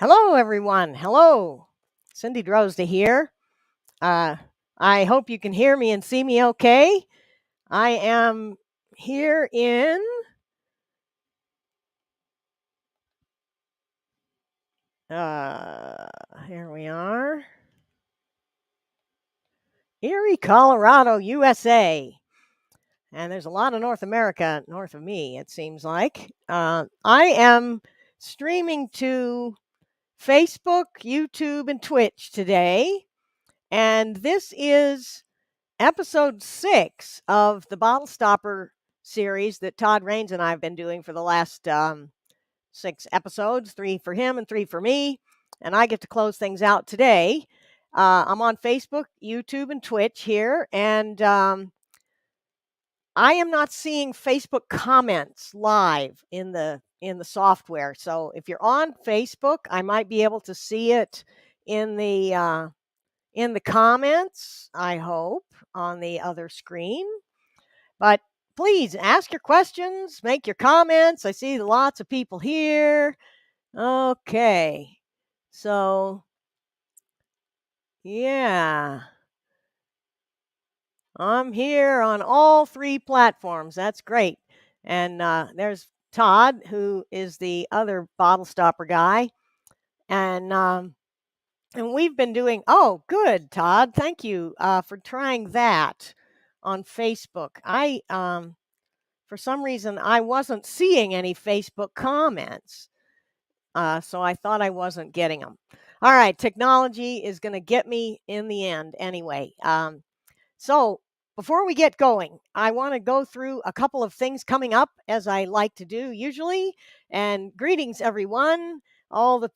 Hello, everyone. Hello. Cindy Drozda here. Uh, I hope you can hear me and see me okay. I am here in here we are, Erie, Colorado, USA. And there's a lot of North America north of me, it seems like. I am streaming to Facebook, YouTube, and Twitch today. And this is episode 6 of the Bottle Stopper series that Tod Raines and I have been doing for the last 6 episodes, 3 for him and 3 for me. And I get to close things out today. I'm on Facebook, YouTube, and Twitch here. And I am not seeing Facebook comments live in the software. So if you're on Facebook, I might be able to see it in the comments, I hope, on the other screen. But please ask your questions, make your comments. I see lots of people here. Okay. So, yeah. I'm here on all 3 platforms. That's great. And there's Tod, who is the other bottle stopper guy. And we've been doing, oh, good, Tod. Thank you for trying that on Facebook. For some reason, I wasn't seeing any Facebook comments. So I thought I wasn't getting them. All right, technology is going to get me in the end anyway. So before we get going, I want to go through a couple of things coming up, as I like to do usually. And greetings, everyone. All the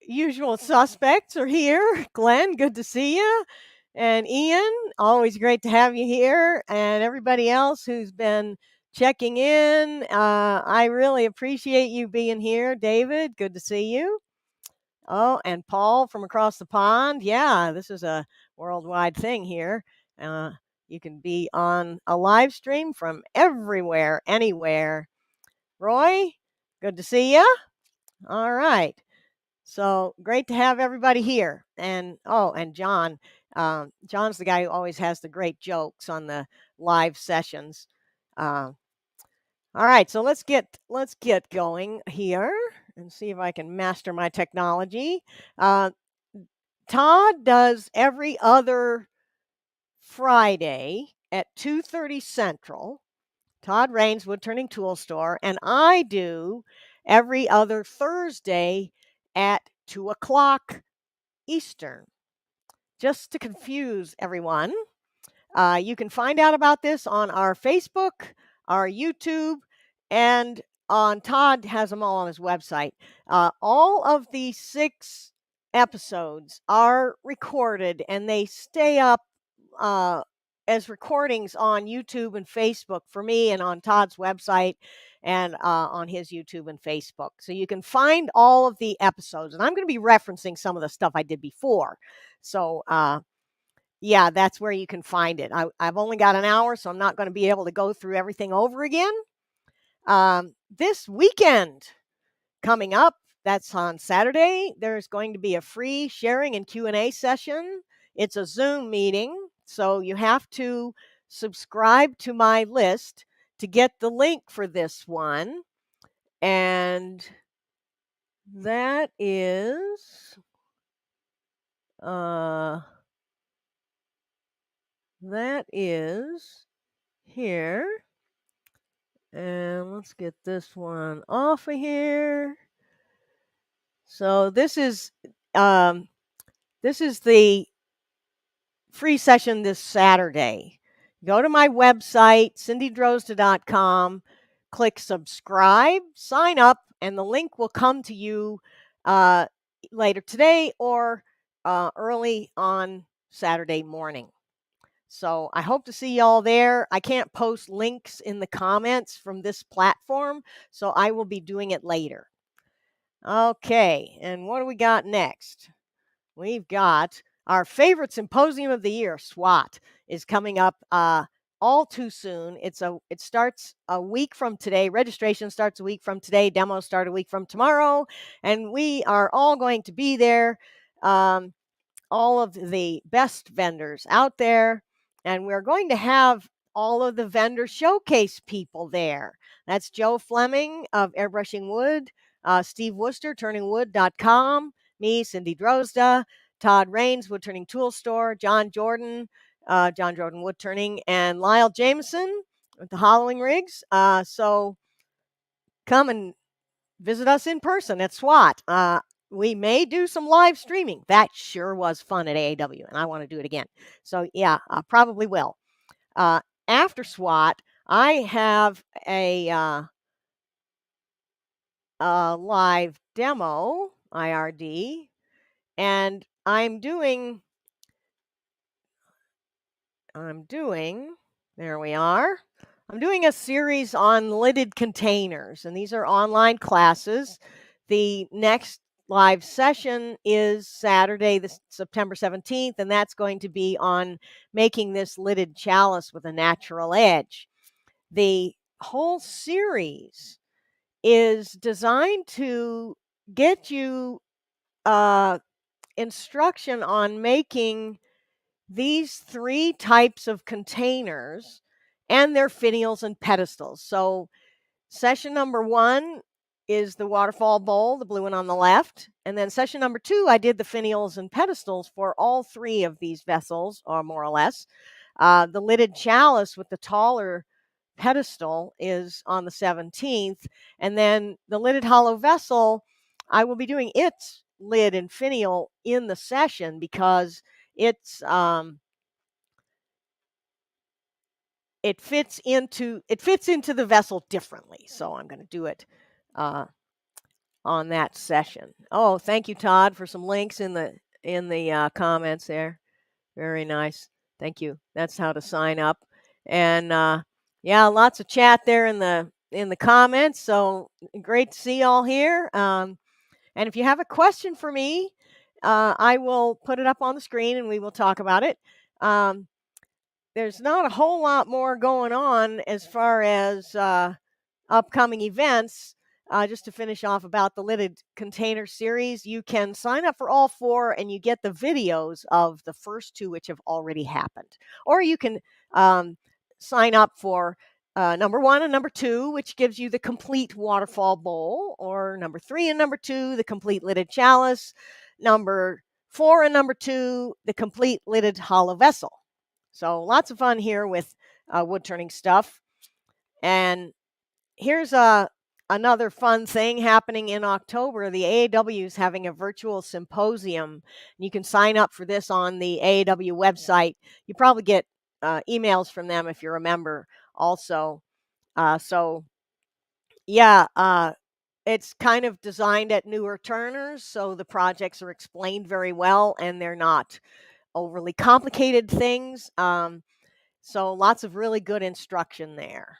usual suspects are here. Glenn, good to see you. And Ian, always great to have you here. And everybody else who's been checking in, I really appreciate you being here. David, good to see you. Oh, and Paul from across the pond. Yeah, this is a worldwide thing here. Uh, you can be on a live stream from everywhere, anywhere. Roy, good to see you. All right. So great to have everybody here. And and John. John's the guy who always has the great jokes on the live sessions. Uh, all right, so let's get going here and see if I can master my technology. Tod does every other Friday at 2:30 Central. Tod Raines, Woodturning Tool Store, and I do every other Thursday at 2:00 Eastern. Just to confuse everyone, you can find out about this on our Facebook, our YouTube, and on Tod has them all on his website. All of the 6 episodes are recorded and they stay up as recordings on YouTube and Facebook for me, and on Tod's website and on his YouTube and Facebook. So you can find all of the episodes, and I'm going to be referencing some of the stuff I did before. So yeah, that's where you can find it. I've only got an hour, so I'm not going to be able to go through everything over again. This weekend coming up, that's on Saturday, there's going to be a free sharing and Q&A session. It's a Zoom meeting, so you have to subscribe to my list to get the link for this one. And that is here. And let's get this one off of here. So this is the free session this Saturday. Go to my website, cindydrozda.com, click subscribe, sign up, and the link will come to you later today or early on Saturday morning. So I hope to see y'all there. I can't post links in the comments from this platform, so I will be doing it later. Okay, and what do we got next? We've got our favorite symposium of the year, SWAT, is coming up all too soon. It starts a week from today. Registration starts a week from today. Demos start a week from tomorrow, and we are all going to be there. All of the best vendors out there, and we're going to have all of the vendor showcase people there. That's Joe Fleming of Airbrushing Wood, Steve Worcester, turningwood.com, me, Cindy Drozda, Tod Raines, Woodturning Tool Store, John Jordan Woodturning, and Lyle Jameson with the Hollowing Rigs. So come and visit us in person at SWAT. We may do some live streaming. That sure was fun at AAW, and I want to do it again. So yeah, I probably will. After SWAT, I have a live demo IRD, and I'm doing. There we are. I'm doing a series on lidded containers, and these are online classes. The next live session is Saturday, September 17th, and that's going to be on making this lidded chalice with a natural edge. The whole series is designed to get you instruction on making these 3 types of containers and their finials and pedestals. So session number 1 is the waterfall bowl, the blue one on the left. And then session number 2, I did the finials and pedestals for all 3 of these vessels, or more or less. The lidded chalice with the taller pedestal is on the 17th. And then the lidded hollow vessel, I will be doing its lid and finial in the session because it's it fits into the vessel differently. So I'm going to do it on that session. Oh, thank you, Todd, for some links in the comments there. Very nice. Thank you. That's how to sign up. And yeah, lots of chat there in the comments. So great to see y'all here. And if you have a question for me, I will put it up on the screen and we will talk about it. There's not a whole lot more going on as far as upcoming events. Just to finish off about the lidded container series, you can sign up for all 4 and you get the videos of the first 2 which have already happened. Or you can sign up for number 1 and number 2, which gives you the complete waterfall bowl, or number 3 and number 2, the complete lidded chalice, number 4 and number 2, the complete lidded hollow vessel. So lots of fun here with wood turning stuff. And here's another fun thing happening in October. The AAW is having a virtual symposium. You can sign up for this on the AAW website. You probably get emails from them if you're a member also. So yeah, it's kind of designed at newer turners, so the projects are explained very well and they're not overly complicated things. So lots of really good instruction there.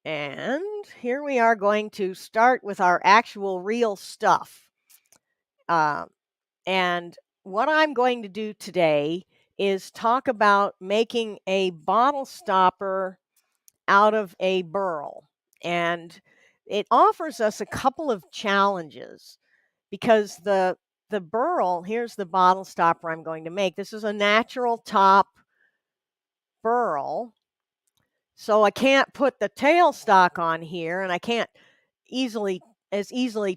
And here we are going to start with our actual real stuff. And what I'm going to do today is talk about making a bottle stopper out of a burl. And it offers us a couple of challenges because the burl, here's the bottle stopper I'm going to make. This is a natural top burl. So I can't put the tailstock on here and I can't easily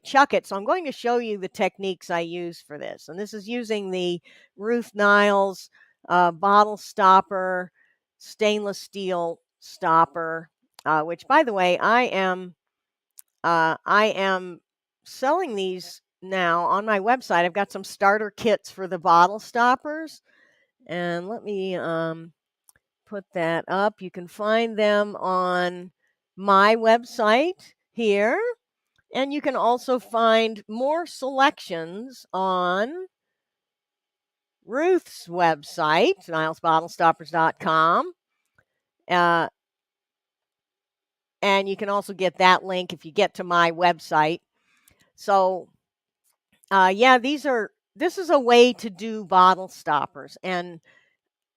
chuck it. So I'm going to show you the techniques I use for this. And this is using the Ruth Niles bottle stopper, stainless steel stopper, which, by the way, I am selling these now on my website. I've got some starter kits for the bottle stoppers. And let me put that up. You can find them on my website here. And you can also find more selections on Ruth's website, nilesbottlestoppers.com. And you can also get that link if you get to my website. So, yeah, this is a way to do bottle stoppers. And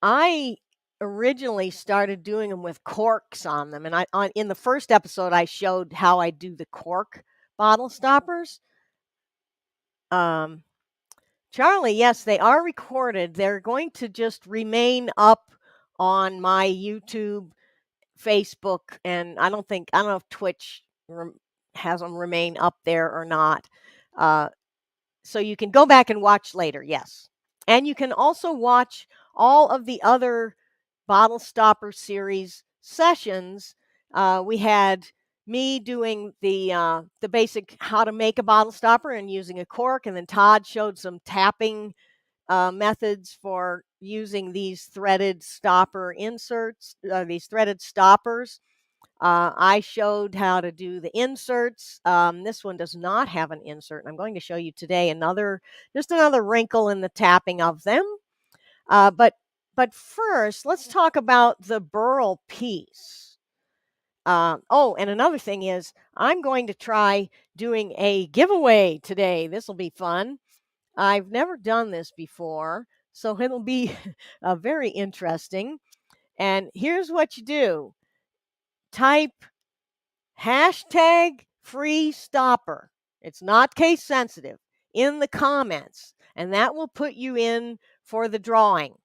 I originally started doing them with corks on them, and in the first episode I showed how I do the cork bottle stoppers. Charlie, yes, they are recorded. They're going to just remain up on my YouTube, Facebook, and I don't know if Twitch has them remain up there or not. So you can go back and watch later, yes. And you can also watch all of the other Bottle Stopper series sessions. We had me doing the basic how to make a bottle stopper and using a cork, and then Todd showed some tapping methods for using these threaded stopper inserts, these threaded stoppers. I showed how to do the inserts. This one does not have an insert. I'm going to show you today just another wrinkle in the tapping of them. But first, let's talk about the burl piece. Oh, and another thing is I'm going to try doing a giveaway today. This will be fun. I've never done this before, so it'll be very interesting. And here's what you do. Type hashtag free stopper. It's not case sensitive in the comments, and that will put you in for the drawing.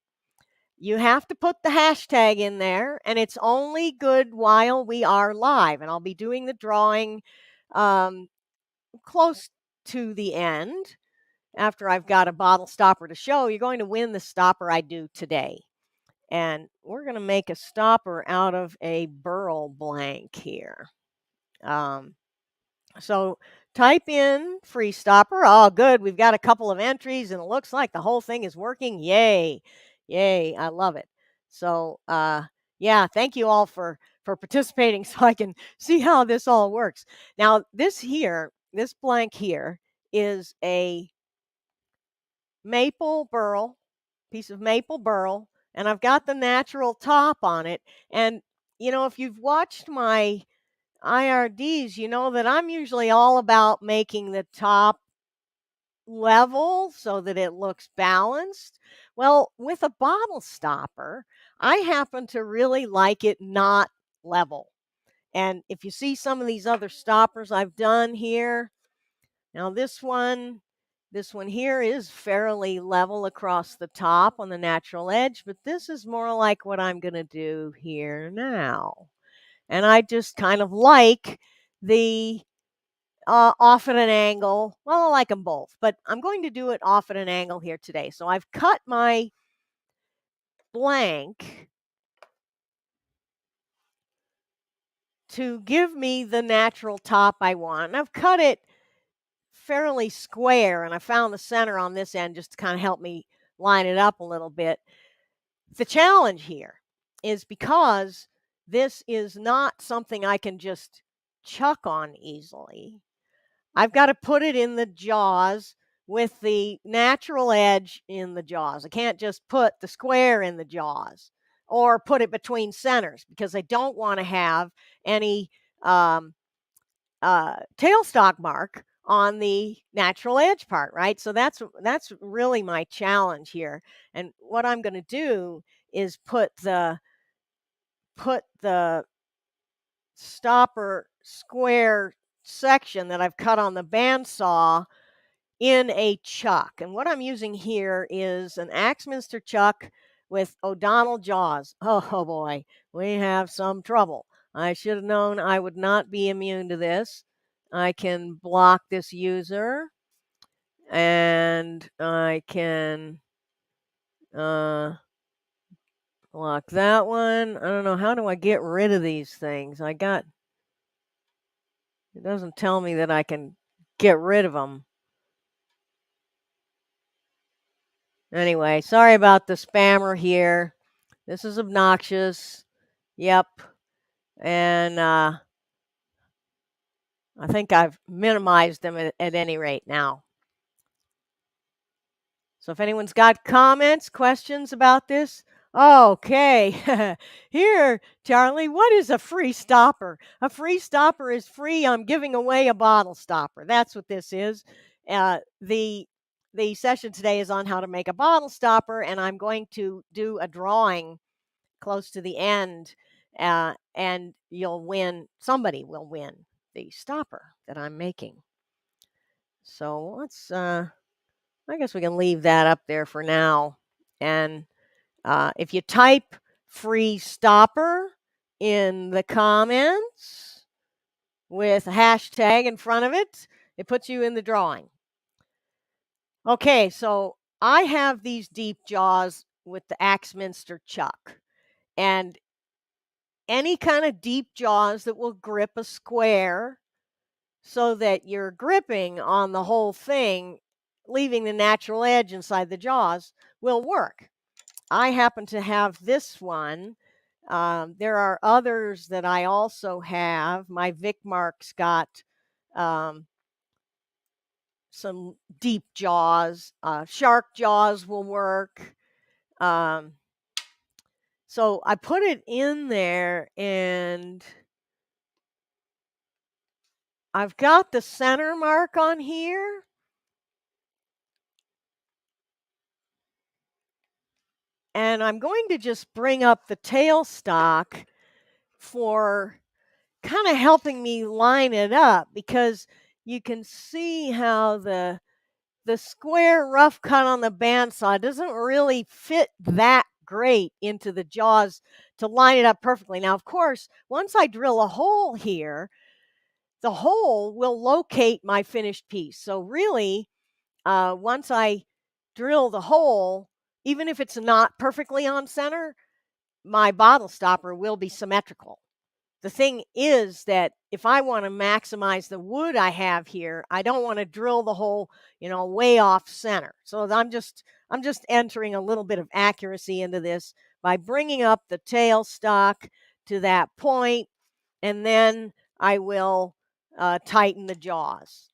You have to put the hashtag in there, and it's only good while we are live. And I'll be doing the drawing close to the end. After I've got a bottle stopper to show, you're going to win the stopper I do today. And we're going to make a stopper out of a burl blank here. So type in free stopper. Oh, good. We've got a couple of entries, and it looks like the whole thing is working. Yay. Yay. I love it. So, yeah, thank you all for participating so I can see how this all works. Now, this blank here is a maple burl, piece of maple burl, and I've got the natural top on it. And, if you've watched my IRDs, you know that I'm usually all about making the top level so that it looks balanced. Well, with a bottle stopper, I happen to really like it not level. And if you see some of these other stoppers I've done here, now this one here is fairly level across the top on the natural edge, but this is more like what I'm going to do here now. And I just kind of like the off at an angle. Well, I like them both, but I'm going to do it off at an angle here today. So I've cut my blank to give me the natural top I want. And I've cut it fairly square, and I found the center on this end just to kind of help me line it up a little bit. The challenge here is because this is not something I can just chuck on easily. I've got to put it in the jaws with the natural edge in the jaws. I can't just put the square in the jaws or put it between centers because I don't want to have any tailstock mark on the natural edge part, right? So that's really my challenge here. And what I'm going to do is put the stopper square section that I've cut on the bandsaw in a chuck. And what I'm using here is an Axminster chuck with O'Donnell jaws. Oh boy, we have some trouble. I should have known I would not be immune to this. I can block this user, and I can block that one. I don't know, how do I get rid of these things? It doesn't tell me that I can get rid of them. Anyway, sorry about the spammer here. This is obnoxious. Yep. And I think I've minimized them at any rate now. So if anyone's got comments, questions about this, okay. Here, Charlie, what is a free stopper? A free stopper is free. I'm giving away a bottle stopper. That's what this is. The session today is on how to make a bottle stopper, and I'm going to do a drawing close to the end, and you'll win. Somebody will win the stopper that I'm making. So let's, I guess we can leave that up there for now. And if you type free stopper in the comments with a hashtag in front of it, it puts you in the drawing. Okay, so I have these deep jaws with the Axminster chuck. And any kind of deep jaws that will grip a square so that you're gripping on the whole thing, leaving the natural edge inside the jaws, will work. I happen to have this one. There are others that I also have. My Vicmark's got some deep jaws. Shark jaws will work. So I put it in there, and I've got the center mark on here. And I'm going to just bring up the tailstock for kind of helping me line it up, because you can see how the square rough cut on the bandsaw doesn't really fit that great into the jaws to line it up perfectly. Now, of course, once I drill a hole here, the hole will locate my finished piece. So really, once I drill the hole, even if it's not perfectly on center, my bottle stopper will be symmetrical. The thing is that if I want to maximize the wood I have here, I don't want to drill the hole, way off center. So I'm just entering a little bit of accuracy into this by bringing up the tailstock to that point, and then I will tighten the jaws.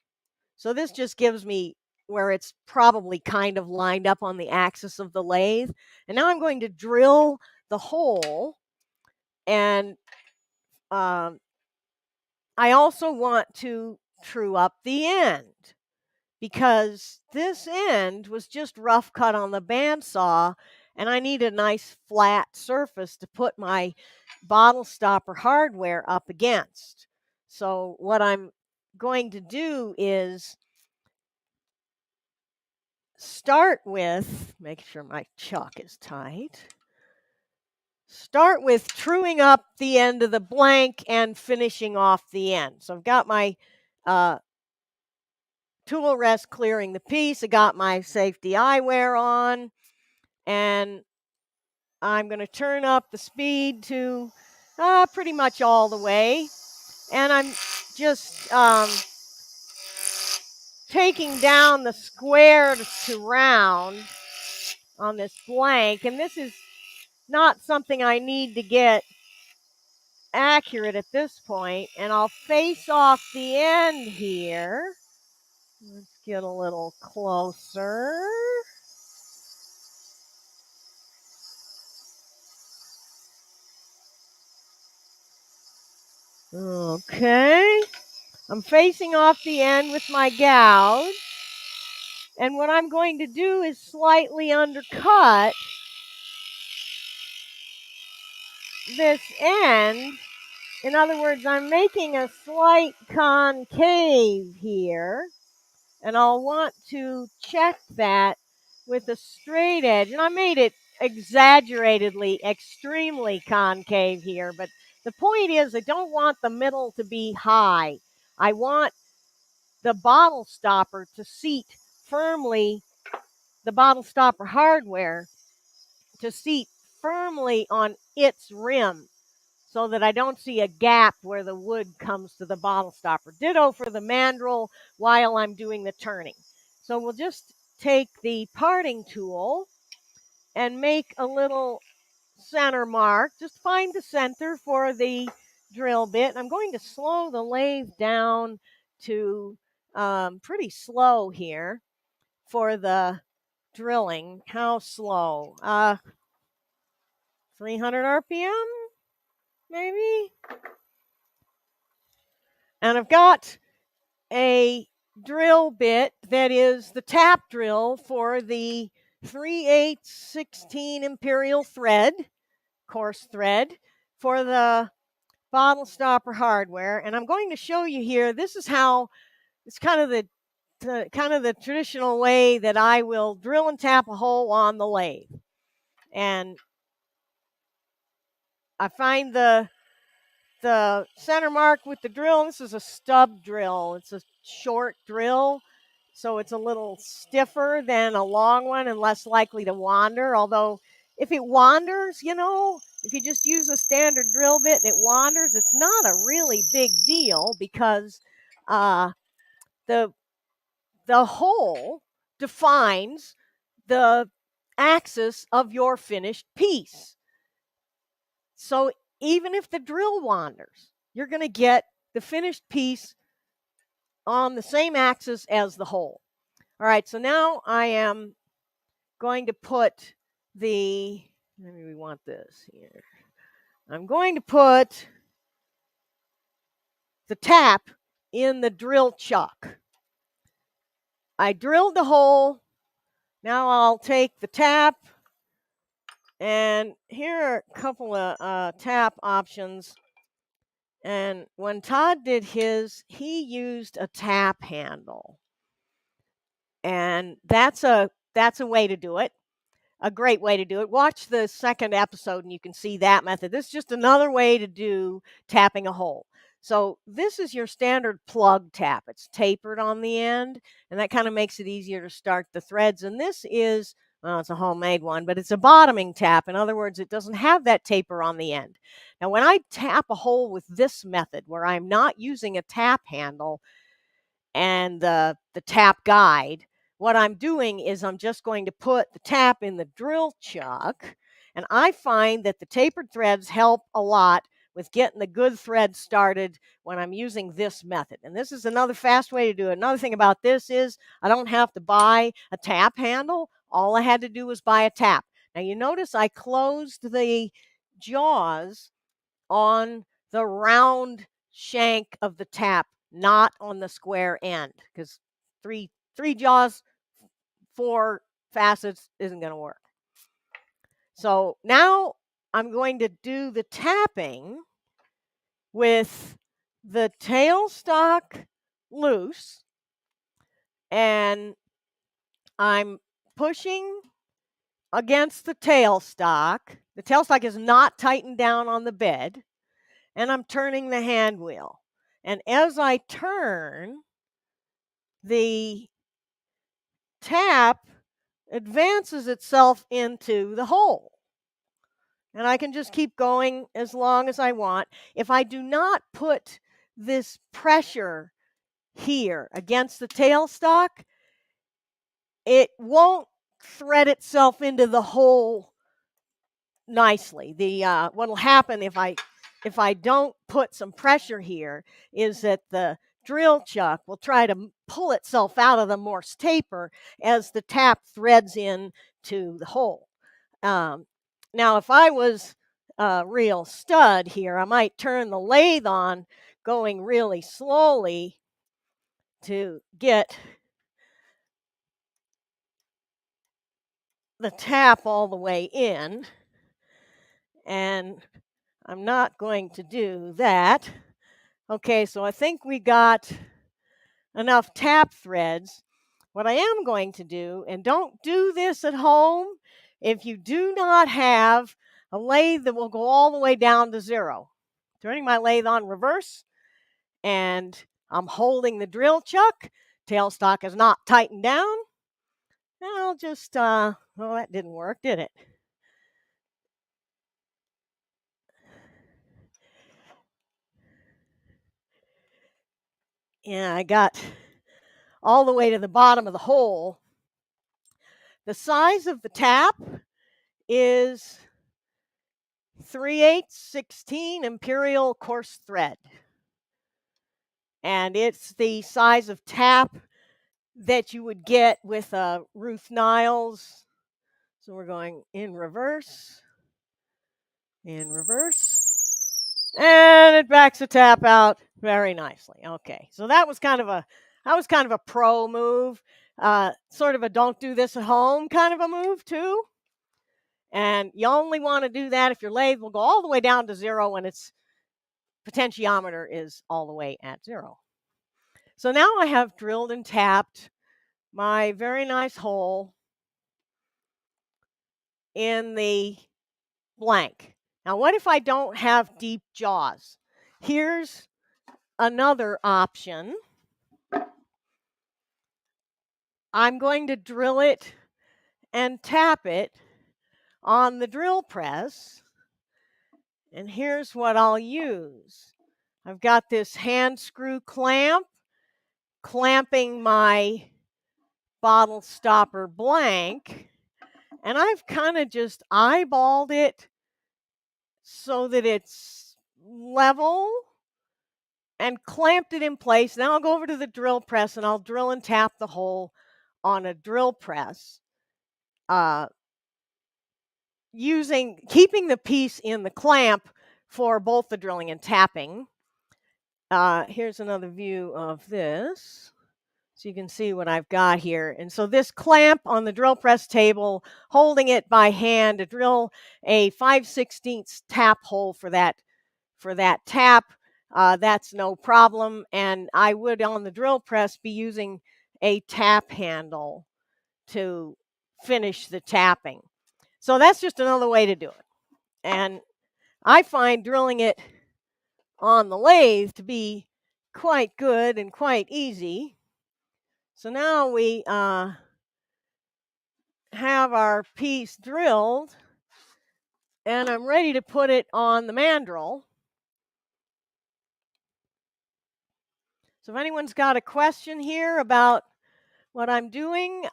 So this just gives me where it's probably kind of lined up on the axis of the lathe. And now I'm going to drill the hole, and I also want to true up the end, because this end was just rough cut on the bandsaw, and I need a nice flat surface to put my bottle stopper hardware up against. So what I'm going to do is start with, make sure my chuck is tight. Start with truing up the end of the blank and finishing off the end. So I've got my tool rest clearing the piece. I got my safety eyewear on, and I'm going to turn up the speed to pretty much all the way. And I'm just taking down the square to round on this blank. And this is not something I need to get accurate at this point. And I'll face off the end here. Let's get a little closer. Okay. I'm facing off the end with my gouge. And what I'm going to do is slightly undercut this end. In other words, I'm making a slight concave here. And I'll want to check that with a straight edge. And I made it exaggeratedly, extremely concave here. But the point is, I don't want the middle to be high. I want the bottle stopper to seat firmly, the bottle stopper hardware to seat firmly on its rim, so that I don't see a gap where the wood comes to the bottle stopper. Ditto for the mandrel while I'm doing the turning. So we'll just take the parting tool and make a little center mark. Just find the center for the drill bit. I'm going to slow the lathe down to pretty slow here for the drilling. How slow? 300 RPM, maybe? And I've got a drill bit that is the tap drill for the 3/8 16 imperial thread, coarse thread for the bottle stopper hardware, and I'm going to show you here. This is how it's kind of the traditional way that I will drill and tap a hole on the lathe. And I find the center mark with the drill. This is a stub drill. It's a short drill, so it's a little stiffer than a long one and less likely to wander. Although if it wanders, if you just use a standard drill bit and it wanders, it's not a really big deal because the hole defines the axis of your finished piece. So even if the drill wanders, you're going to get the finished piece on the same axis as the hole. All right, so now I am going to put maybe we want this here. I'm going to put the tap in the drill chuck. I drilled the hole. Now I'll take the tap, and here are a couple of tap options. And when Tod did his, he used a tap handle. And that's a way to do it. A great way to do it. Watch the second episode and you can see that method. This is just another way to do tapping a hole. So this is your standard plug tap. It's tapered on the end, and that kind of makes it easier to start the threads. And this is, well, it's a homemade one, but it's a bottoming tap. In other words, it doesn't have that taper on the end. Now, when I tap a hole with this method, where I'm not using a tap handle and the tap guide, what I'm doing is I'm just going to put the tap in the drill chuck, and I find that the tapered threads help a lot with getting the good thread started when I'm using this method. And this is another fast way to do it. Another thing about this is I don't have to buy a tap handle. All I had to do was buy a tap. Now you notice I closed the jaws on the round shank of the tap, not on the square end, because three jaws, 4 facets isn't going to work. So now I'm going to do the tapping with the tailstock loose, and I'm pushing against the tailstock. The tailstock is not tightened down on the bed, and I'm turning the hand wheel. And as I turn, the tap advances itself into the hole. And I can just keep going as long as I want. If I do not put this pressure here against the tailstock, it won't thread itself into the hole nicely. What will happen if I don't put some pressure here is that the drill chuck will try to pull itself out of the Morse taper as the tap threads in to the hole. Now, if I was a real stud here, I might turn the lathe on going really slowly to get the tap all the way in. And I'm not going to do that. Okay, so I think we got enough tap threads. What I am going to do, and don't do this at home if you do not have a lathe that will go all the way down to 0. Turning my lathe on reverse, and I'm holding the drill chuck. Tailstock is not tightened down. And I'll just, well, that didn't work, did it? Yeah, I got all the way to the bottom of the hole. The size of the tap is 3/8 16 imperial coarse thread. And it's the size of tap that you would get with Ruth Niles. So we're going in reverse, and it backs the tap out very nicely. Okay, so that was kind of a pro move, sort of a don't do this at home kind of a move too. And you only want to do that if your lathe will go all the way down to 0 when its potentiometer is all the way at 0. So now I have drilled and tapped my very nice hole in the blank. Now, what if I don't have deep jaws? Here's another option. I'm going to drill it and tap it on the drill press. And here's what I'll use. I've got this hand screw clamp clamping my bottle stopper blank. And I've kind of just eyeballed it so that it's level and clamped it in place. Now I'll go over to the drill press and I'll drill and tap the hole on a drill press, keeping the piece in the clamp for both the drilling and tapping. Here's another view of this. So you can see what I've got here. And so this clamp on the drill press table, holding it by hand to drill a 5/16 tap hole for that tap, that's no problem. And I would on the drill press be using a tap handle to finish the tapping. So that's just another way to do it. And I find drilling it on the lathe to be quite good and quite easy. So now we have our piece drilled, and I'm ready to put it on the mandrel. So if anyone's got a question here about what I'm doing,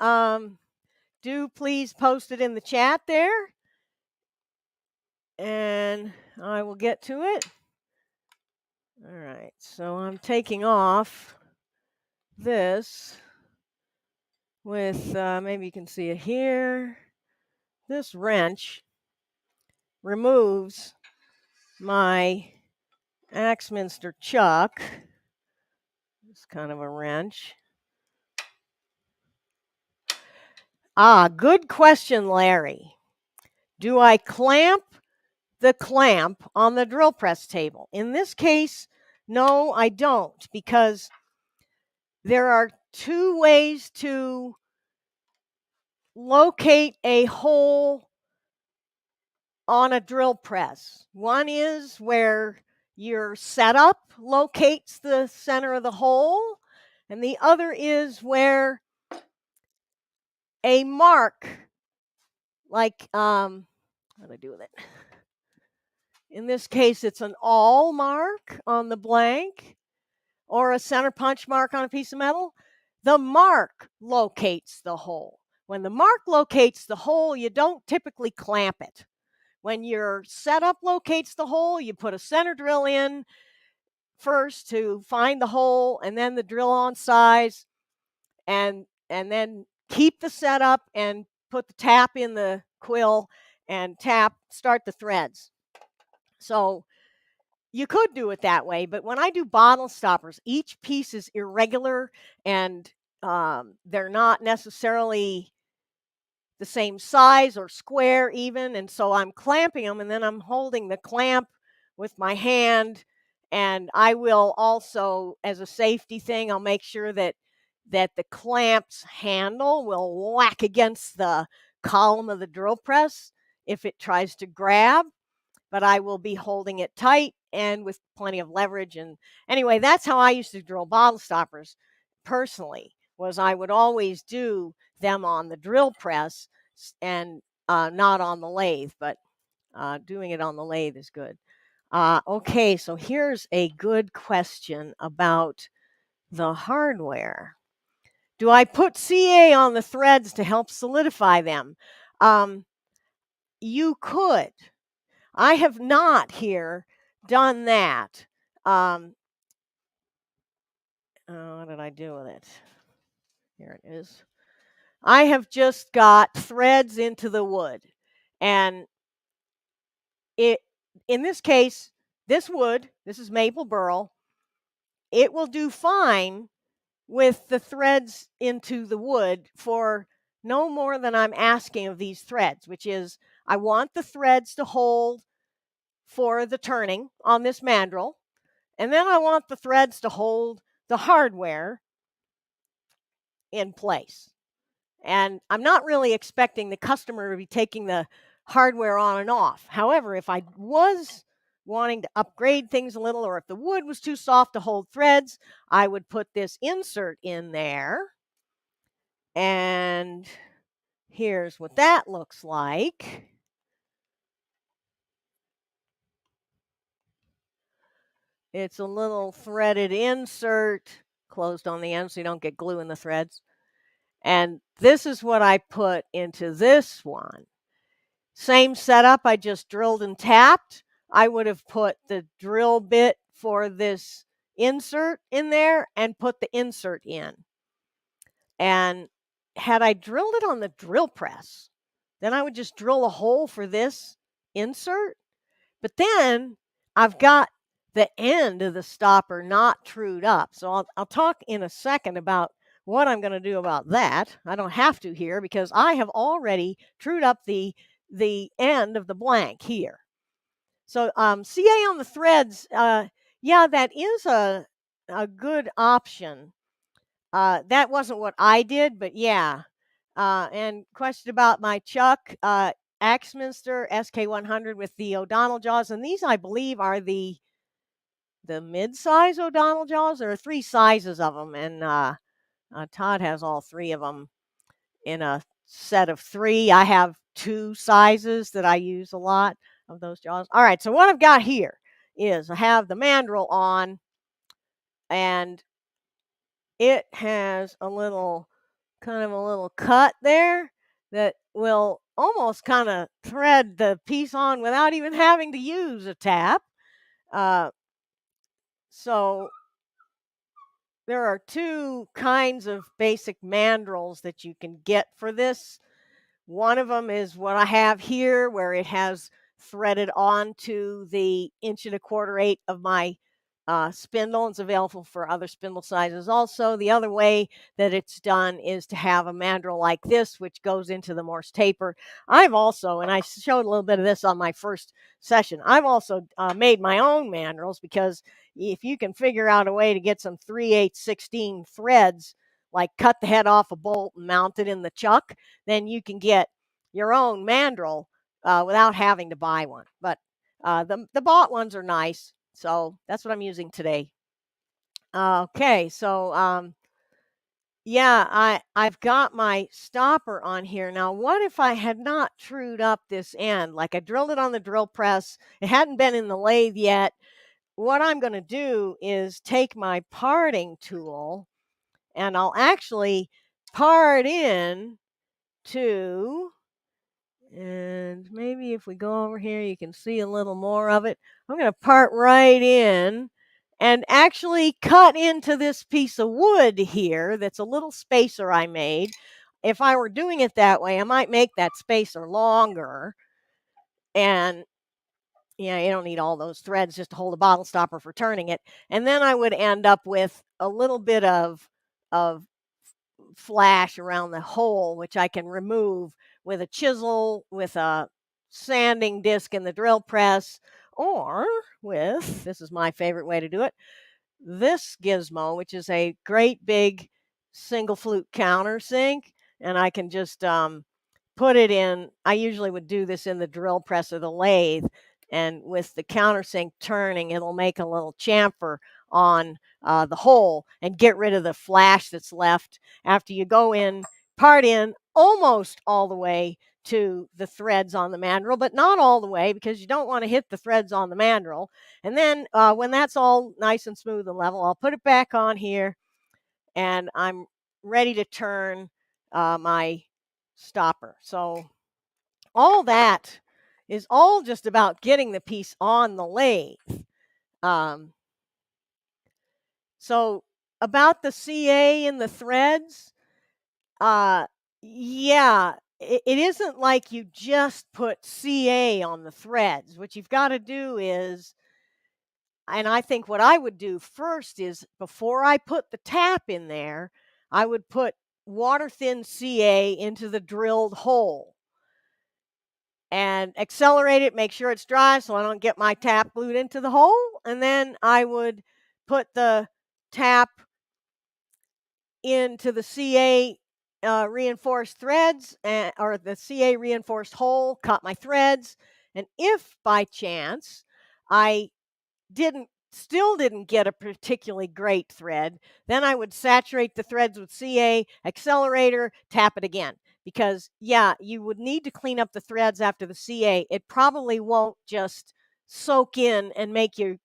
do please post it in the chat there, and I will get to it. All right, so I'm taking off this with, maybe you can see it here. This wrench removes my Axminster chuck. It's kind of a wrench. Good question, Larry. Do I clamp the clamp on the drill press table? In this case, no, I don't, because there are two ways to locate a hole on a drill press. One is where your setup locates the center of the hole, and the other is where a mark, like, what do I do with it? In this case, it's an awl mark on the blank or a center punch mark on a piece of metal. The mark locates the hole. When the mark locates the hole, you don't typically clamp it. When your setup locates the hole, you put a center drill in first to find the hole, and then the drill on size, and then keep the setup and put the tap in the quill and start the threads. So you could do it that way, but when I do bottle stoppers, each piece is irregular and they're not necessarily the same size or square even, and so I'm clamping them, and then I'm holding the clamp with my hand, and I will also, as a safety thing, I'll make sure that the clamp's handle will whack against the column of the drill press if it tries to grab, but I will be holding it tight and with plenty of leverage. And anyway, that's how I used to drill bottle stoppers personally, was I would always do them on the drill press and not on the lathe, but doing it on the lathe is good. Okay, so here's a good question about the hardware. Do I put CA on the threads to help solidify them? You could. I have not here done that. What did I do with it? Here it is. I have just got threads into the wood. And in this case, this wood, this is maple burl, it will do fine with the threads into the wood for no more than I'm asking of these threads, which is I want the threads to hold for the turning on this mandrel, and then I want the threads to hold the hardware in place. And I'm not really expecting the customer to be taking the hardware on and off. However, if I was wanting to upgrade things a little, or if the wood was too soft to hold threads, I would put this insert in there. And here's what that looks like. It's a little threaded insert, closed on the end so you don't get glue in the threads. And this is what I put into this one. Same setup, I just drilled and tapped. I would have put the drill bit for this insert in there and put the insert in. And had I drilled it on the drill press, then I would just drill a hole for this insert. But then I've got the end of the stopper not trued up. So I'll talk in a second about what I'm going to do about that. I don't have to here because I have already trued up the end of the blank here. So CA on the threads, yeah, that is a good option. That wasn't what I did, but yeah. And question about my chuck, Axminster SK100 with the O'Donnell jaws, and these I believe are the mid-size O'Donnell jaws. There are 3 sizes of them, and Tod has all 3 of them in a set of 3. I have 2 sizes that I use a lot of those jaws. All right, so what I've got here is I have the mandrel on, and it has a little cut there that will almost kind of thread the piece on without even having to use a tap. So there are 2 kinds of basic mandrels that you can get for this. One of them is what I have here, where it has threaded onto the 1¼ of my spindle. It's available for other spindle sizes also. The other way that it's done is to have a mandrel like this, which goes into the Morse taper. I've also, and I showed a little bit of this on my first session, I've also made my own mandrels, because if you can figure out a way to get some 3/8/16 threads, like cut the head off a bolt and mount it in the chuck, then you can get your own mandrel without having to buy one. But the bought ones are nice. So that's what I'm using today. Okay, so yeah, I've got my stopper on here. Now, what if I had not trued up this end? Like I drilled it on the drill press. It hadn't been in the lathe yet. What I'm going to do is take my parting tool, and I'll actually part in to, and maybe if we go over here, you can see a little more of it. I'm going to part right in and actually cut into this piece of wood here. That's a little spacer I made. If I were doing it that way, I might make that spacer longer. And yeah, you don't need all those threads just to hold a bottle stopper for turning it. And then I would end up with a little bit of flash around the hole, which I can remove with a chisel, with a sanding disc in the drill press, or with, this is my favorite way to do it, this gizmo, which is a great big single flute countersink. And I can just put it in. I usually would do this in the drill press or the lathe. And with the countersink turning, it'll make a little chamfer on the hole and get rid of the flash that's left after you go in, part in almost all the way to the threads on the mandrel, but not all the way, because you don't want to hit the threads on the mandrel. And then when that's all nice and smooth and level, I'll put it back on here, and I'm ready to turn my stopper. So all that is all just about getting the piece on the lathe. So about the CA and the threads, yeah, it isn't like you just put CA on the threads. What you've got to do is, and I think what I would do first is, before I put the tap in there, I would put water thin CA into the drilled hole. and accelerate it, make sure it's dry so I don't get my tap glued into the hole. And then I would put the tap into the CA reinforced threads or the CA reinforced hole, cut my threads. And if by chance I still didn't get a particularly great thread, then I would saturate the threads with CA, accelerator, tap it again. Because, yeah, you would need to clean up the threads after the CA. It probably won't just soak in and make your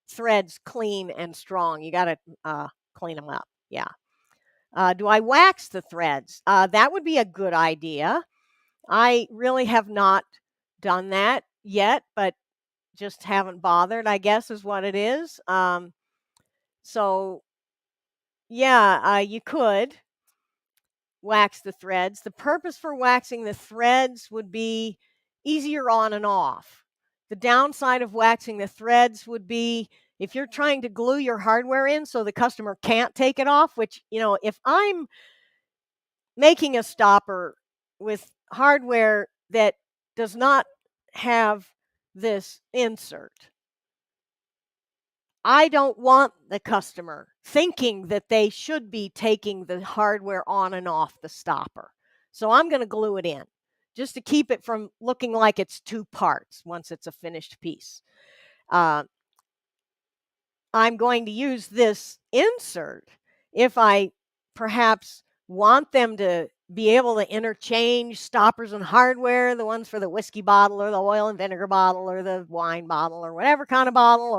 threads clean and strong. You got to clean them up. Yeah. Do I wax the threads? That would be a good idea. I really have not done that yet, but just haven't bothered, I guess, is what it is. So, yeah, you could wax the threads. The purpose for waxing the threads would be easier on and off. The downside of waxing the threads would be if you're trying to glue your hardware in so the customer can't take it off, which, if I'm making a stopper with hardware that does not have this insert, I don't want the customer thinking that they should be taking the hardware on and off the stopper. So I'm going to glue it in just to keep it from looking like it's two parts once it's a finished piece. Uh, I'm going to use this insert if I perhaps want them to be able to interchange stoppers and hardware, the ones for the whiskey bottle or the oil and vinegar bottle or the wine bottle or whatever kind of bottle,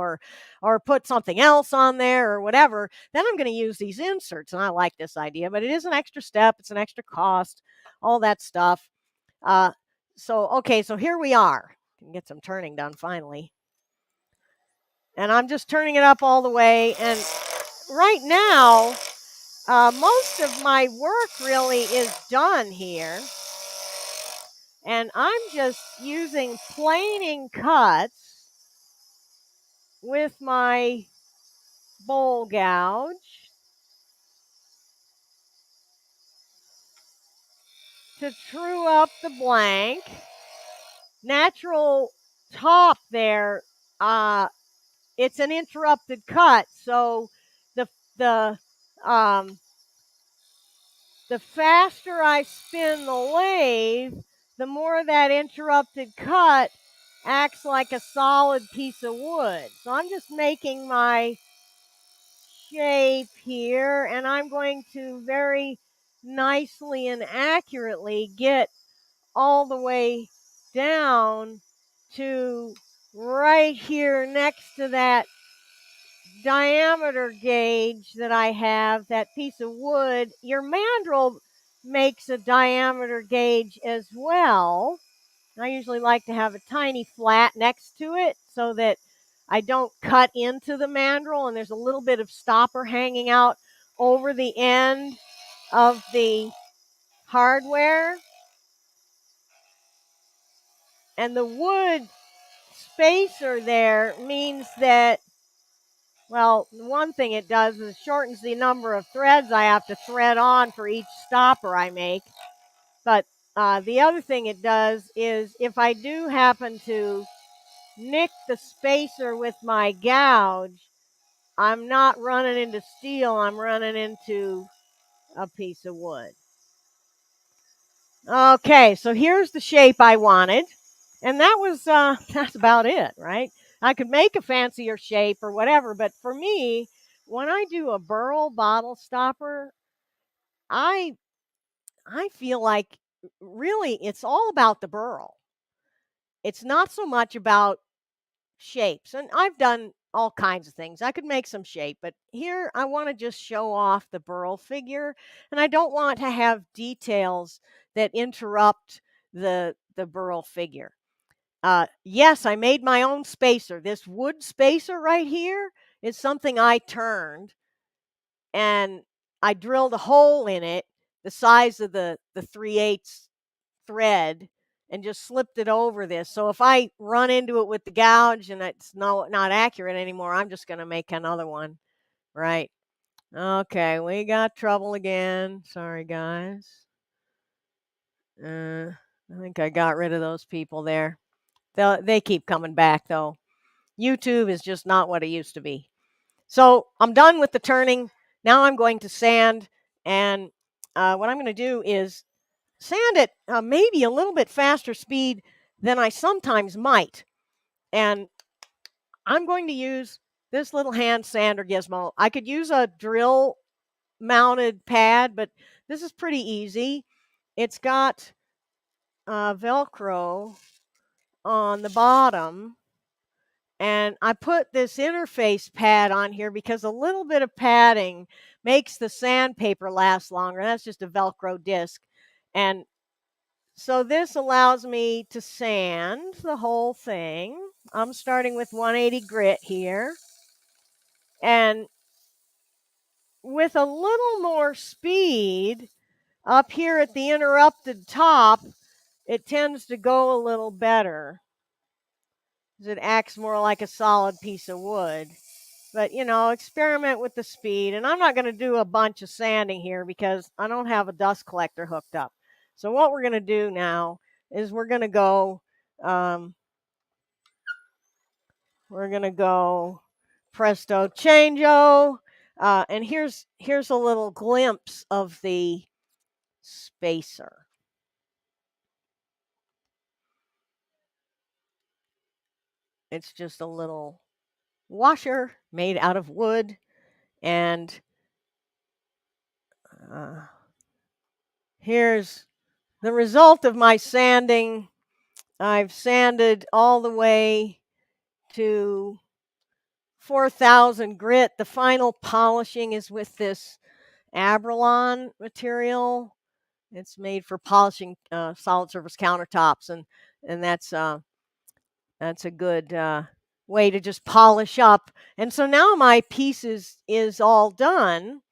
or put something else on there or whatever. Then I'm going to use these inserts, and I like this idea, but it is an extra step. It's an extra cost, all that stuff. So here we are. Can get some turning done finally. And I'm just turning it up all the way. And right now, most of my work really is done here. And I'm just using planing cuts with my bowl gouge to true up the blank. Natural top there, it's an interrupted cut. So the faster I spin the lathe, the more that interrupted cut acts like a solid piece of wood. So I'm just making my shape here, and I'm going to very nicely and accurately get all the way down to right here next to that diameter gauge that I have, that piece of wood. Your mandrel makes a diameter gauge as well. I usually like to have a tiny flat next to it so that I don't cut into the mandrel and there's a little bit of stopper hanging out over the end of the hardware. And the wood spacer there means that, well, one thing it does is it shortens the number of threads I have to thread on for each stopper I make. But the other thing it does is if I do happen to nick the spacer with my gouge, I'm not running into steel, I'm running into a piece of wood. Okay, so here's the shape I wanted. And that was that's about it, right? I could make a fancier shape or whatever, but for me, when I do a burl bottle stopper, I feel like really it's all about the burl. It's not so much about shapes. And I've done all kinds of things. I could make some shape, but here I want to just show off the burl figure, and I don't want to have details that interrupt the burl figure. Yes, I made my own spacer. This wood spacer right here is something I turned, and I drilled a hole in it the size of the 3/8 thread and just slipped it over this. So if I run into it with the gouge and it's not accurate anymore, I'm just going to make another one, right? Okay, we got trouble again. Sorry, guys. I think I got rid of those people there. They keep coming back, though. YouTube is just not what it used to be. So I'm done with the turning. Now I'm going to sand. And what I'm going to do is sand at maybe a little bit faster speed than I sometimes might. And I'm going to use this little hand sander gizmo. I could use a drill mounted pad, but this is pretty easy. It's got Velcro on the bottom. And I put this interface pad on here because a little bit of padding makes the sandpaper last longer. That's just a Velcro disc. And so this allows me to sand the whole thing. I'm starting with 180 grit here. And with a little more speed up here at the interrupted top, it tends to go a little better. It acts more like a solid piece of wood. But, experiment with the speed. And I'm not going to do a bunch of sanding here because I don't have a dust collector hooked up. So what we're going to do now is we're going to go presto changeo. And here's a little glimpse of the spacer. It's just a little washer made out of wood. And here's the result of my sanding. I've sanded all the way to 4,000 grit. The final polishing is with this Abralon material. It's made for polishing solid surface countertops, and that's a good way to just polish up. And so now my piece is all done,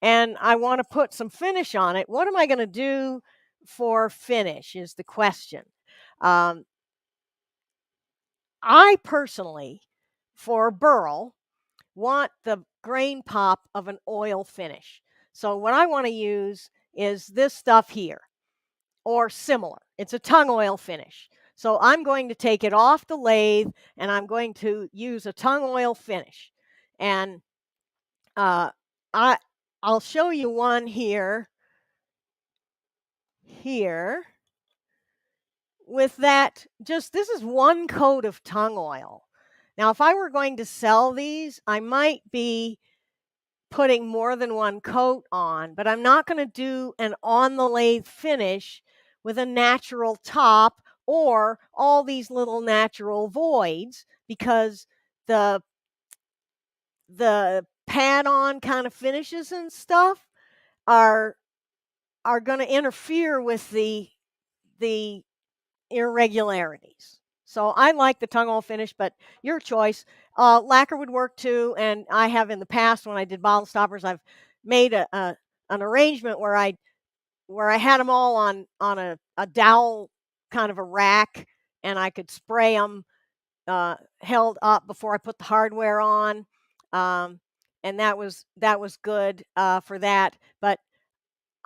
and I want to put some finish on it. What am I going to do for finish is the question. I personally, for burl, want the grain pop of an oil finish. So what I want to use is this stuff here, or similar. It's a tung oil finish. So I'm going to take it off the lathe, and I'm going to use a tung oil finish. And I'll show you one here with that. Just this is one coat of tung oil. Now, if I were going to sell these, I might be putting more than one coat on, but I'm not going to do an on the lathe finish with a natural top or all these little natural voids, because the pad on kind of finishes and stuff are going to interfere with the irregularities. So I like the tung oil finish, but your choice. Lacquer would work too, and I have in the past when I did bottle stoppers, I've made an arrangement where I had them all on a dowel kind of a rack, and I could spray them held up before I put the hardware on, and that was good for that. But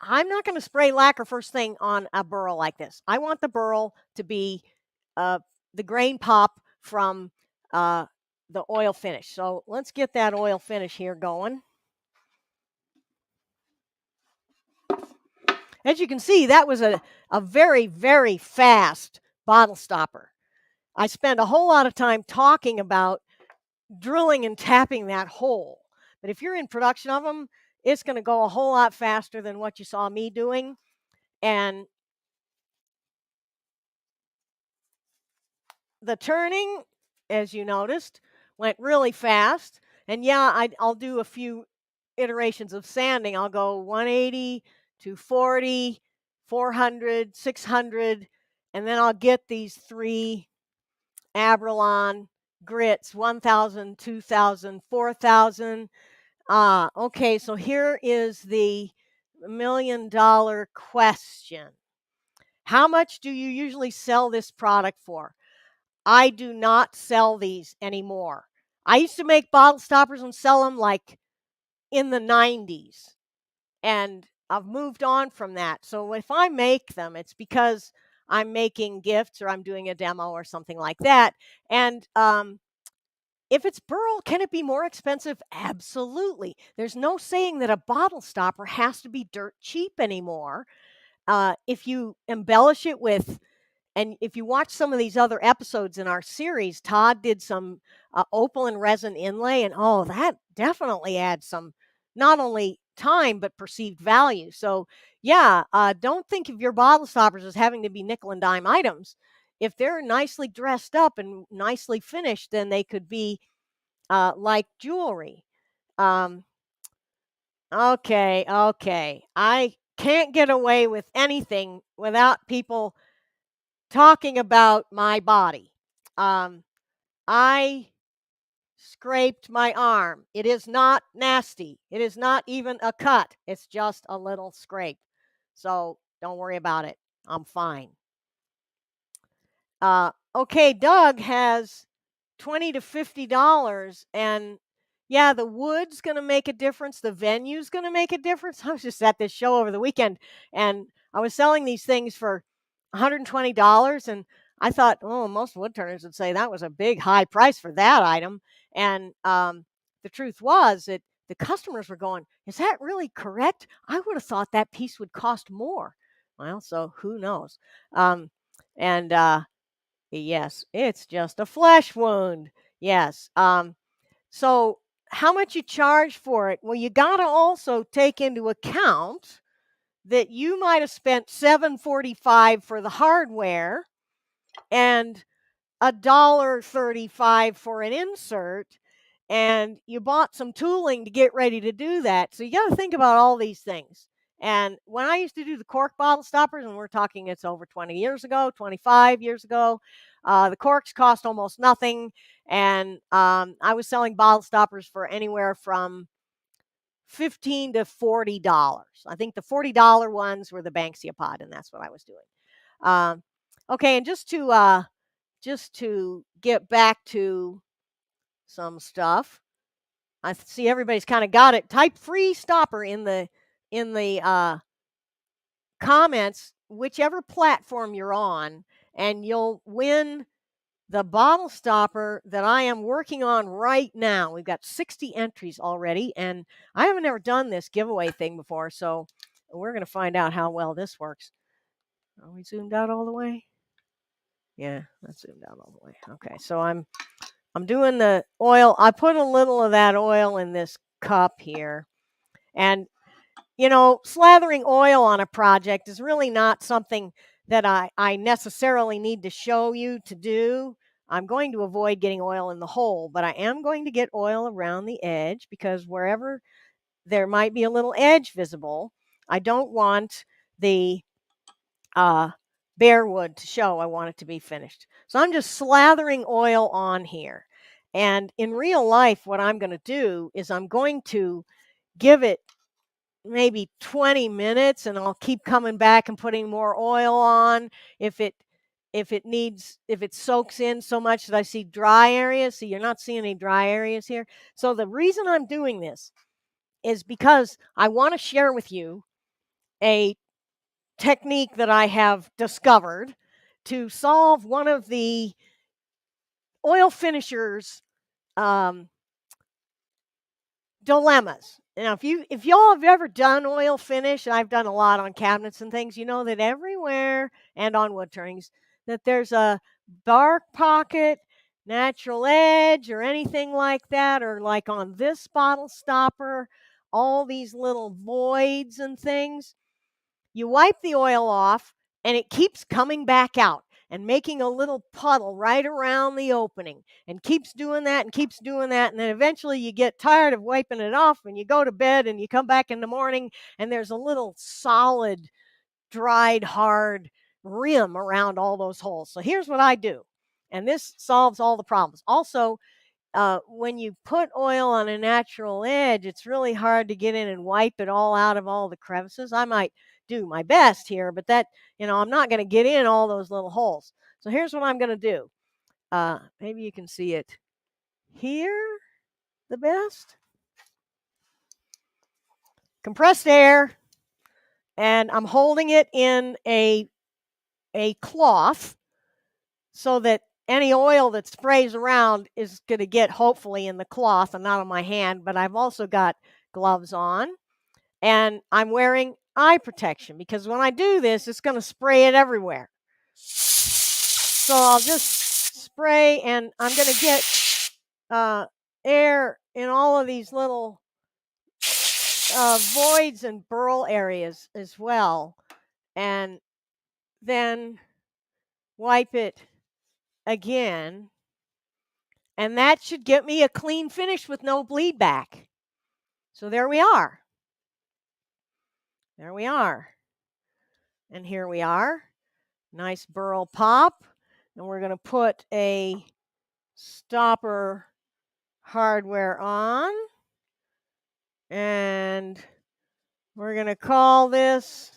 I'm not going to spray lacquer first thing on a burl like this. I want the burl to be the grain pop from the oil finish. So let's get that oil finish here going. As you can see, that was a very, very fast bottle stopper. I spent a whole lot of time talking about drilling and tapping that hole. But if you're in production of them, it's going to go a whole lot faster than what you saw me doing. And the turning, as you noticed, went really fast. And yeah, I'll do a few iterations of sanding. I'll go 180, 240, 400, 600, and then I'll get these 3 Abralon grits, 1,000, 2,000, 4,000. Okay, so here is the $1 million question. How much do you usually sell this product for? I do not sell these anymore. I used to make bottle stoppers and sell them like in the 90s, and I've moved on from that. So if I make them, it's because I'm making gifts or I'm doing a demo or something like that. And if it's burl, can it be more expensive? Absolutely. There's no saying that a bottle stopper has to be dirt cheap anymore. If you embellish it with, and if you watch some of these other episodes in our series, Tod did some opal and resin inlay, and oh, that definitely adds some, not only time, but perceived value. So, yeah, don't think of your bottle stoppers as having to be nickel and dime items. If they're nicely dressed up and nicely finished, then they could be like jewelry. Um, okay. I can't get away with anything without people talking about my body. I scraped my arm. It is not nasty. It is not even a cut. It's just a little scrape. So don't worry about it. I'm fine. Okay, Doug has $20 to $50, and yeah, the wood's going to make a difference. The venue's going to make a difference. I was just at this show over the weekend, and I was selling these things for $120, and I thought, oh, most woodturners would say that was a big high price for that item. And the truth was that the customers were going, is that really correct? I would have thought that piece would cost more. Well, so who knows? And Yes, it's just a flesh wound. Yes. So how much you charge for it? Well, you got to also take into account that you might have spent $7.45 for the hardware and $1.35 for an insert, and you bought some tooling to get ready to do that. So you got to think about all these things. And when I used to do the cork bottle stoppers, and we're talking it's over 20 years ago, 25 years ago, the corks cost almost nothing. And I was selling bottle stoppers for anywhere from $15 to $40. I think the $40 ones were the Banksia pod, and that's what I was doing. Okay, and just to get back to some stuff, I see everybody's kind of got it. Type free stopper in the comments, whichever platform you're on, and you'll win the bottle stopper that I am working on right now. We've got 60 entries already, and I haven't ever done this giveaway thing before, so we're going to find out how well this works. Are we zoomed out all the way? Yeah, that's zoomed out all the way. Okay, so I'm doing the oil. I put a little of that oil in this cup here. And, slathering oil on a project is really not something that I necessarily need to show you to do. I'm going to avoid getting oil in the hole, but I am going to get oil around the edge, because wherever there might be a little edge visible, I don't want the bare wood to show. I want it to be finished. So I'm just slathering oil on here. And in real life, what I'm going to do is I'm going to give it maybe 20 minutes, and I'll keep coming back and putting more oil on if it soaks in so much that I see dry areas. See, you're not seeing any dry areas here. So the reason I'm doing this is because I want to share with you a technique that I have discovered to solve one of the oil finishers dilemmas. Now, if y'all have ever done oil finish, and I've done a lot on cabinets and things, you know that everywhere, and on wood turnings, that there's a dark pocket, natural edge, or anything like that, or like on this bottle stopper, all these little voids and things. You wipe the oil off, and it keeps coming back out and making a little puddle right around the opening, and keeps doing that and keeps doing that. And then eventually you get tired of wiping it off, and you go to bed, and you come back in the morning, and there's a little solid, dried, hard rim around all those holes. So here's what I do. And this solves all the problems. Also, when you put oil on a natural edge, it's really hard to get in and wipe it all out of all the crevices. I might do my best here, but I'm not going to get in all those little holes. So here's what I'm going to do. Maybe you can see it here the best. Compressed air, and I'm holding it in a a cloth so that any oil that sprays around is going to get hopefully in the cloth and not on my hand. But I've also got gloves on, and I'm wearing eye protection because when I do this, it's going to spray it everywhere. So I'll just spray, and I'm going to get air in all of these little voids and burl areas as well, and then wipe it again, and that should get me a clean finish with no bleed back. So there we are. There we are. And here we are. Nice burl pop. And we're going to put a stopper hardware on. And we're going to call this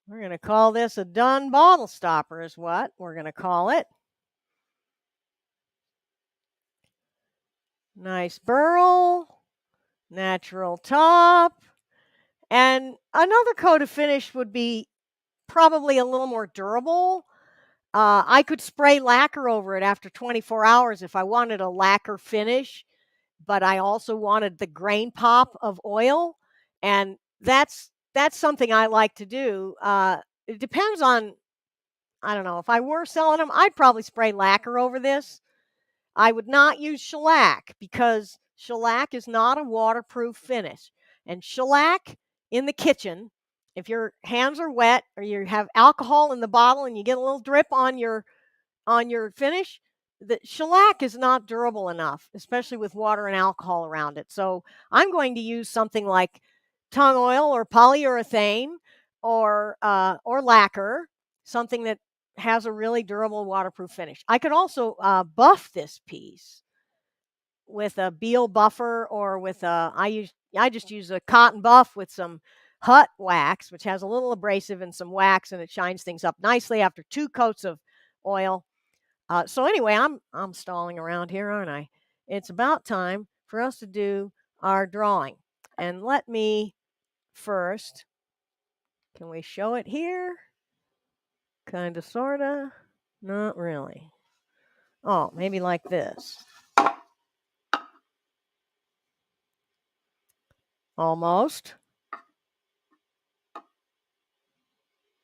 a done bottle stopper is what we're going to call it. Nice burl, natural top. And another coat of finish would be probably a little more durable. I could spray lacquer over it after 24 hours if I wanted a lacquer finish, but I also wanted the grain pop of oil, and that's something I like to do. It depends on, I don't know, if I were selling them, I'd probably spray lacquer over this. I would not use shellac because shellac is not a waterproof finish. And shellac in the kitchen, if your hands are wet or you have alcohol in the bottle and you get a little drip on your finish, the shellac is not durable enough, especially with water and alcohol around it. So I'm going to use something like tung oil or polyurethane or lacquer, something that has a really durable waterproof finish. I could also buff this piece with a Beal buffer or with I just use a cotton buff with some Hut wax, which has a little abrasive and some wax, and it shines things up nicely after 2 coats of oil. So anyway, I'm stalling around here, aren't I? It's about time for us to do our drawing. And let me first, can we show it here? Kind of, sort of, not really. Oh, maybe like this. Almost.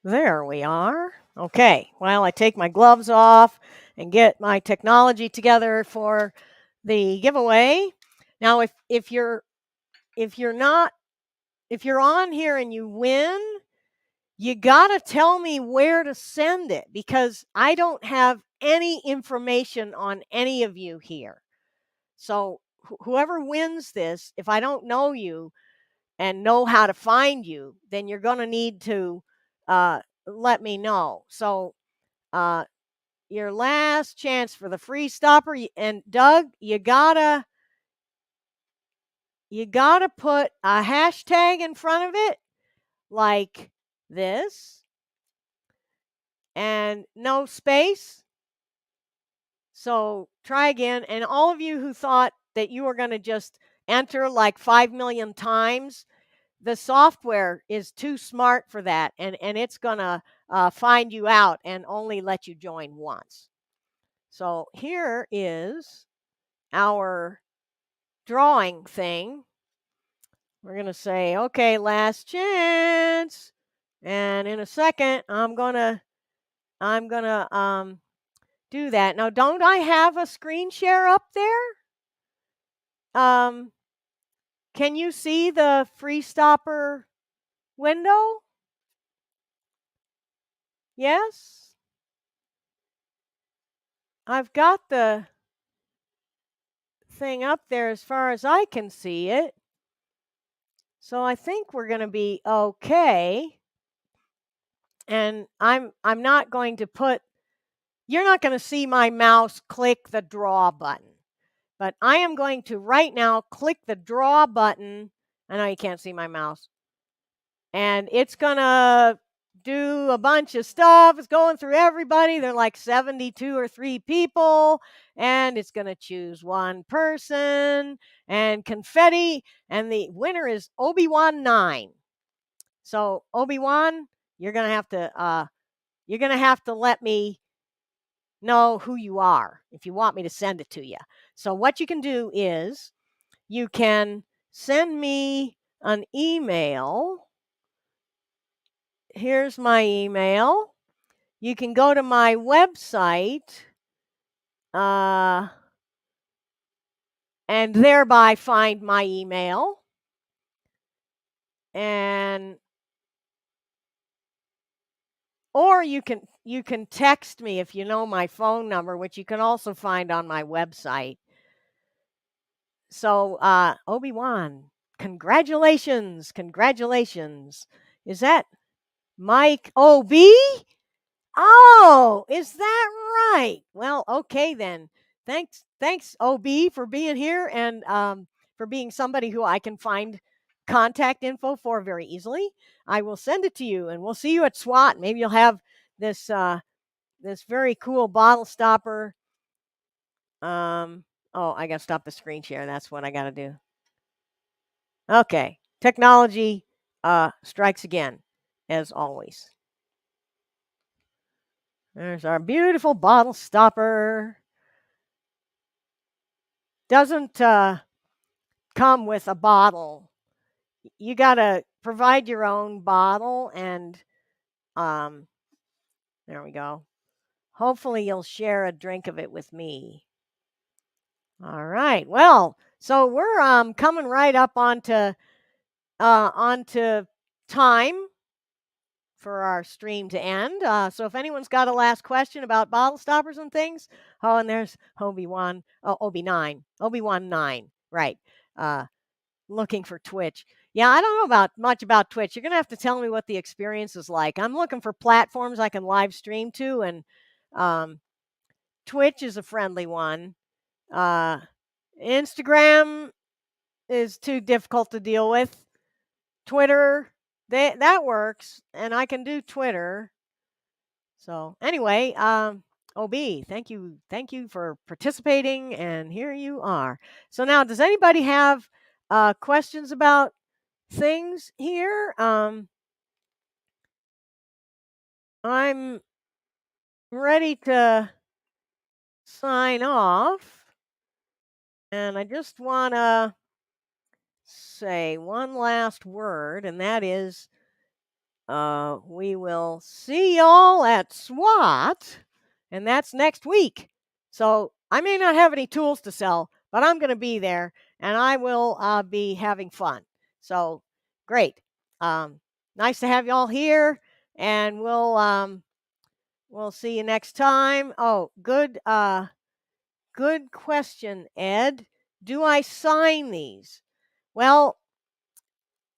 There we are. Okay, well, I take my gloves off and get my technology together for the giveaway. Now, if you're on here and you win, you gotta tell me where to send it because I don't have any information on any of you here. So whoever wins this, if I don't know you and know how to find you, then you're gonna need to let me know. So your last chance for the free stopper, and Doug, you gotta put a hashtag in front of it like this and no space. So try again. And all of you who thought that you were going to just enter like 5 million times, the software is too smart for that, and it's going to find you out and only let you join once. So here is our drawing thing. We're going to say, okay, last chance. And in a second, I'm going to do that. Now, don't I have a screen share up there? Can you see the free stopper window? Yes? I've got the thing up there as far as I can see it. So I think we're going to be okay. And I'm not going to put, you're not going to see my mouse click the draw button. But I am going to right now click the draw button. I know you can't see my mouse. And it's going to do a bunch of stuff. It's going through everybody. They're like 72 or 3 people. And it's going to choose one person and confetti. And the winner is Obi-Wan 9. So Obi-Wan, you're going to have to you're going to have to let me know who you are if you want me to send it to you. So what you can do is you can send me an email. Here's my email. You can go to my website and thereby find my email. Or you can text me if you know my phone number, which you can also find on my website. So, Obi-Wan, congratulations. Is that Mike OB? Oh, is that right? Well, okay then. Thanks, OB, for being here and for being somebody who I can find contact info for very easily. I will send it to you, and we'll see you at SWAT. Maybe you'll have this this very cool bottle stopper. Oh, I got to stop the screen share. That's what I got to do. Okay, technology strikes again, as always. There's our beautiful bottle stopper. Doesn't come with a bottle. You got to provide your own bottle, and there we go. Hopefully you'll share a drink of it with me. All right. Well, so we're coming right up onto time for our stream to end. So if anyone's got a last question about bottle stoppers and things, oh, and there's Obi-Wan, Obi-Wan 9, right? Looking for Twitch. Yeah, I don't know much about Twitch. You're gonna have to tell me what the experience is like. I'm looking for platforms I can live stream to, and Twitch is a friendly one. Instagram is too difficult to deal with. Twitter, that works, and I can do Twitter. So anyway, OB, thank you for participating, and here you are. So now, does anybody have questions about things here? I'm ready to sign off, and I just want to say one last word, and that is we will see y'all at SWAT, and that's next week. So I may not have any tools to sell, but I'm going to be there, and I will be having fun. So great. Nice to have y'all here, and we'll see you next time. Oh, good question, Ed. Do I sign these? Well,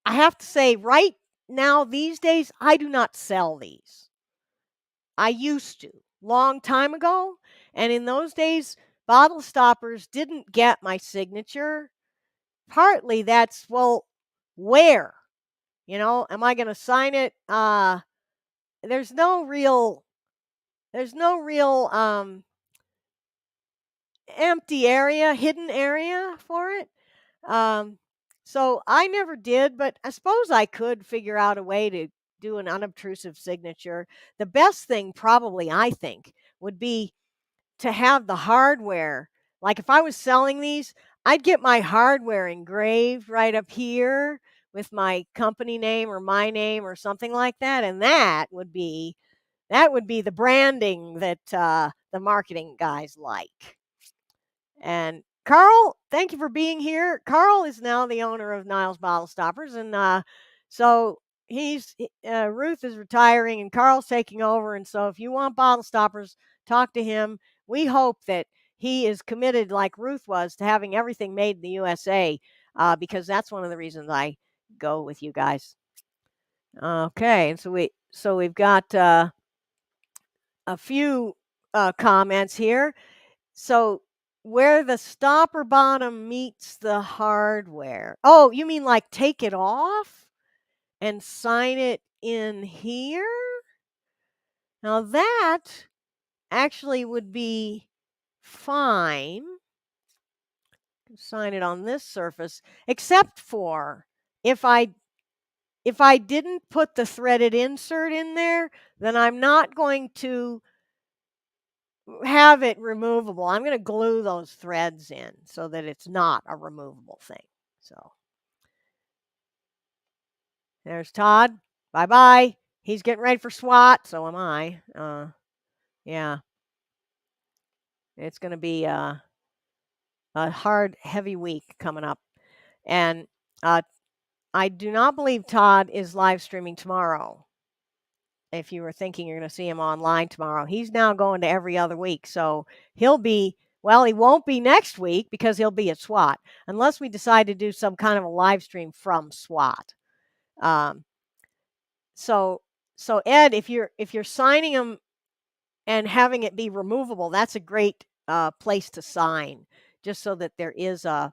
I have to say, right now, these days, I do not sell these. I used to, long time ago. And in those days, bottle stoppers didn't get my signature. Partly that's, well, where? Am I going to sign it? There's no real empty area, hidden area for it. So I never did, but I suppose I could figure out a way to do an unobtrusive signature. The best thing, probably, I think, would be to have the hardware. Like if I was selling these, I'd get my hardware engraved right up here with my company name or my name or something like that, and that would be the branding that the marketing guys like. And Carl, thank you for being here. Carl is now the owner of Niles Bottle Stoppers, and so Ruth is retiring, and Carl's taking over. And so, if you want bottle stoppers, talk to him. We hope that he is committed, like Ruth was, to having everything made in the USA, because that's one of the reasons I go with you guys. Okay, and so we've got a few comments here. So where the stopper bottom meets the hardware. Oh, you mean like take it off and sign it in here? Now that actually would be fine. Sign it on this surface, except for if I if I didn't put the threaded insert in there, then I'm not going to have it removable. I'm going to glue those threads in so that it's not a removable thing. So there's Todd. Bye-bye. He's getting ready for SWAT, so am I. Yeah, it's going to be a hard, heavy week coming up. And I do not believe Todd is live streaming tomorrow. If you were thinking you're going to see him online tomorrow, he's now going to every other week. So he'll be, well, he won't be next week because he'll be at SWAT, unless we decide to do some kind of a live stream from SWAT. Um, so Ed, if you're signing him and having it be removable, that's a great place to sign, just so that there is a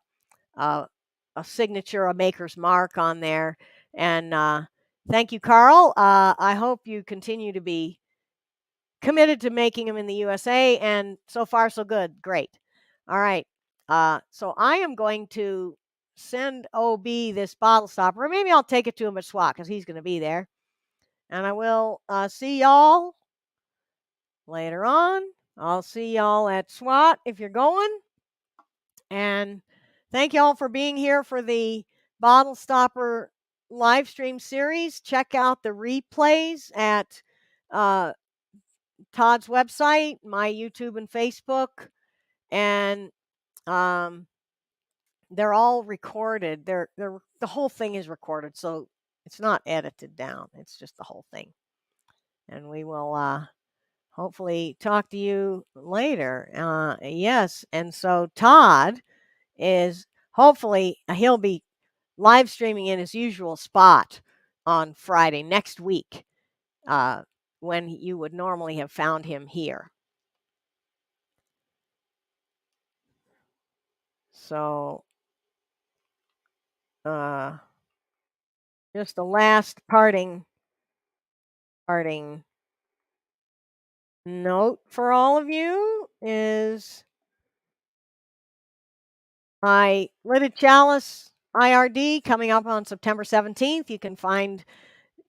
signature, a maker's mark on there. And thank you, Carl. I hope you continue to be committed to making them in the USA, and so far so good. Great. All right. So I am going to send OB this bottle stopper. Or maybe I'll take it to him at SWAT because he's going to be there. And I will see y'all later on. I'll see y'all at SWAT if you're going. And thank y'all for being here for the bottle stopper live stream series. Check out the replays at Todd's website, my YouTube and Facebook, and they're all recorded. The whole thing is recorded, so it's not edited down. It's just the whole thing. And we will hopefully talk to you later. Yes, and so Todd is hopefully he'll be live streaming in his usual spot on Friday next week, when you would normally have found him here. So just the last parting note for all of you is my lidded chalice IRD coming up on September 17th. You can find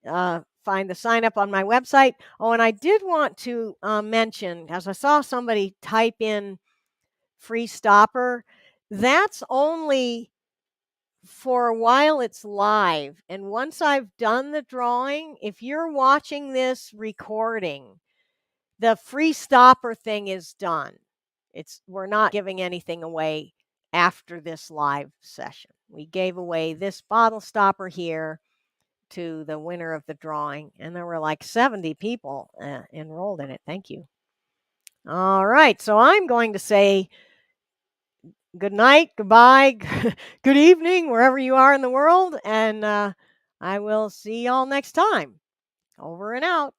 the sign up on my website. Oh, and I did want to mention, as I saw somebody type in free stopper, that's only for a while it's live. And once I've done the drawing, if you're watching this recording, the free stopper thing is done. We're not giving anything away after this live session. We gave away this bottle stopper here to the winner of the drawing, and there were like 70 people enrolled in it. Thank you. All right, so I'm going to say good night, goodbye, good evening, wherever you are in the world, and I will see y'all next time. Over and out.